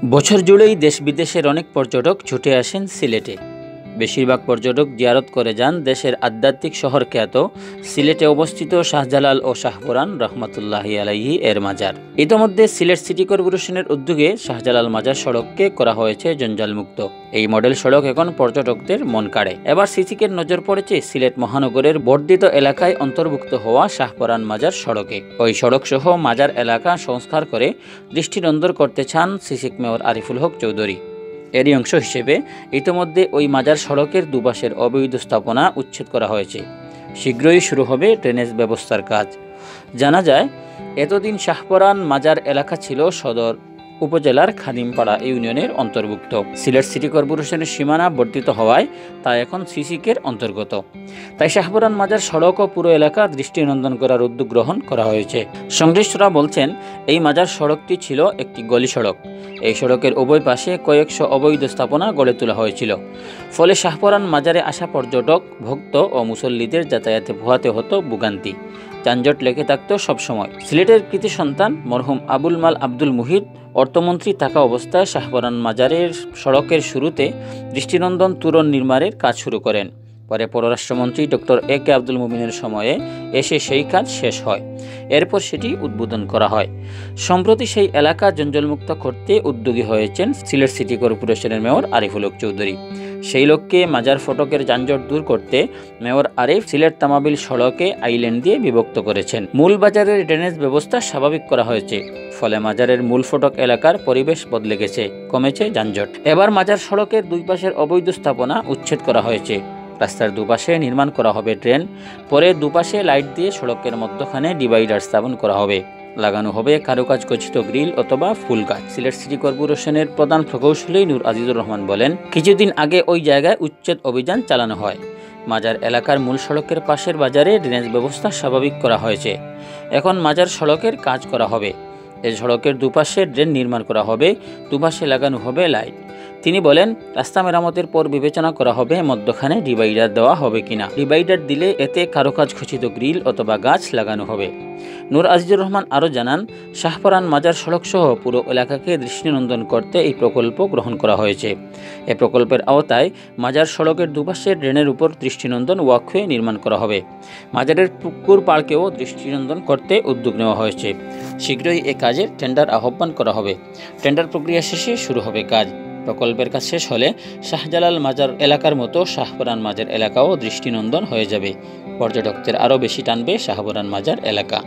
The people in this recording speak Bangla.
বছর জুড়েই দেশ বিদেশের অনেক পর্যটক ছুটে আসেন সিলেটে। বেশিরভাগ পর্যটক জিয়ারত করে যান দেশের আধ্যাত্মিক শহর খ্যাত সিলেটে অবস্থিত শাহজালাল ও শাহপুরান রহমতুল্লাহি আলাইহি এর মাজার। ইতোমধ্যে সিলেট সিটি কর্পোরেশনের উদ্যোগে শাহজালাল মাজার সড়ককে করা হয়েছে জঞ্জালমুক্ত। এই মডেল সড়ক এখন পর্যটকদের মন কাড়ে। এবার সিসিকের নজর পড়েছে সিলেট মহানগরের বর্ধিত এলাকায় অন্তর্ভুক্ত হওয়া শাহপুরান মাজার সড়কে। ওই সড়ক সহ মাজার এলাকা সংস্কার করে দৃষ্টিনন্দন করতে চান সিসিক মেয়র আরিফুল হক চৌধুরী। এরই অংশ হিসেবে ইতিমধ্যে ওই মাজার সড়কের দুপাশের অবৈধ স্থাপনা উচ্ছেদ করা হয়েছে। শীঘ্রই শুরু হবে ড্রেনেজ ব্যবস্থার কাজ। জানা যায়, এতদিন শাহপরান মাজার এলাকা ছিল সদর উপজেলার খাদিমপাড়া ইউনিয়নের অন্তর্ভুক্ত। সিলেট সিটি কর্পোরেশনের সীমানা বর্ধিত হওয়ায় তা এখন সিসিকের অন্তর্গত। তাই শাহপুরান মাজার সড়ক ও পুরো এলাকা দৃষ্টিনন্দন করার উদ্যোগ গ্রহণ করা হয়েছে। সংশ্লিষ্টরা বলছেন, এই মাজার সড়কটি ছিল একটি গলি সড়ক। এই সড়কের উভয় পাশে কয়েকশো অবৈধ স্থাপনা গড়ে তোলা হয়েছিল। ফলে শাহপুরান মাজারে আসা পর্যটক, ভক্ত ও মুসল্লিদের যাতায়াতে পোহাতে হতো ভোগান্তি। যানজট লেগে থাকতো সবসময়। সিলেটের কৃতি সন্তান মরহুম আবুল মাল আব্দুল মুহিত অর্থমন্ত্রী থাকা অবস্থায় শাহপুরান মাজারের সড়কের শুরুতে দৃষ্টিনন্দন তোরণ নির্মাণের কাজ শুরু করেন। পরে পররাষ্ট্রমন্ত্রী ডক্টর AK আব্দুল মুমিনের সময়ে এসে সেই কাজ শেষ হয়। এরপর সেটি উদ্বোধন করা হয়। সম্প্রতি সেই এলাকা জঞ্জালমুক্ত করতে উদ্যোগী হয়েছেন সিলেট সিটি কর্পোরেশনের মেয়র আরিফুল হক চৌধুরী। সেই লক্ষ্যে মাজার ফটকের যানজট দূর করতে মেয়র আরিফ সিলেট তামাবিল সড়কে আইল্যান্ড দিয়ে বিভক্ত করেছেন। মূল বাজারের ড্রেনেজ ব্যবস্থা স্বাভাবিক করা হয়েছে। ফলে মাজারের মূল ফটক এলাকার পরিবেশ বদলে গেছে, কমেছে যানজট। এবার মাজার সড়কের দুই পাশের অবৈধ স্থাপনা উচ্ছেদ করা হয়েছে। রাস্তার দুপাশে নির্মাণ করা হবে ড্রেন। পরে দুপাশে লাইট দিয়ে সড়কের মধ্যখানে ডিভাইডার স্থাপন করা হবে। লাগানো হবে কারুকাজ খচিত গ্রিল অথবা ফুল গাছ। সিলেট সিটি কর্পোরেশনের প্রধান প্রকৌশলী নূর আজিজুর রহমান বলেন, কিছুদিন আগে ওই জায়গায় উচ্ছেদ অভিযান চালানো হয়। মাজার এলাকার মূল সড়কের পাশের বাজারে ড্রেনেজ ব্যবস্থা স্বাভাবিক করা হয়েছে। এখন মাজার সড়কের কাজ করা হবে। এই সড়কের দুপাশে ড্রেন নির্মাণ করা হবে, দুপাশে লাগানো হবে লাইট। তিনি বলেন, রাস্তা মেরামতের পর বিবেচনা করা হবে মধ্যখানে ডিভাইডার দেওয়া হবে কিনা। ডিভাইডার দিলে এতে কারুকাজ খচিত গ্রিল অথবা গাছ লাগানো হবে। নূর আজিজুর রহমান আরও জানান, শাহপুরান মাজার সড়ক সহ পুরো এলাকাকে দৃষ্টিনন্দন করতে এই প্রকল্প গ্রহণ করা হয়েছে। এই প্রকল্পের আওতায় মাজার সড়কের দুপাশে ড্রেনের উপর দৃষ্টিনন্দন ওয়াকওয়ে নির্মাণ করা হবে। মাজারের পুকুর পাড়কেও দৃষ্টিনন্দন করতে উদ্যোগ নেওয়া হয়েছে। শীঘ্রই এ কাজের টেন্ডার আহ্বান করা হবে। টেন্ডার প্রক্রিয়া শেষে শুরু হবে কাজ। প্রকল্পের কাজ শেষ হলে শাহজালাল মাজার এলাকার মতো শাহপুরান মাজার এলাকাও দৃষ্টিনন্দন হয়ে যাবে। পর্যটকদের আরও বেশি টানবে শাহপুরান মাজার এলাকা।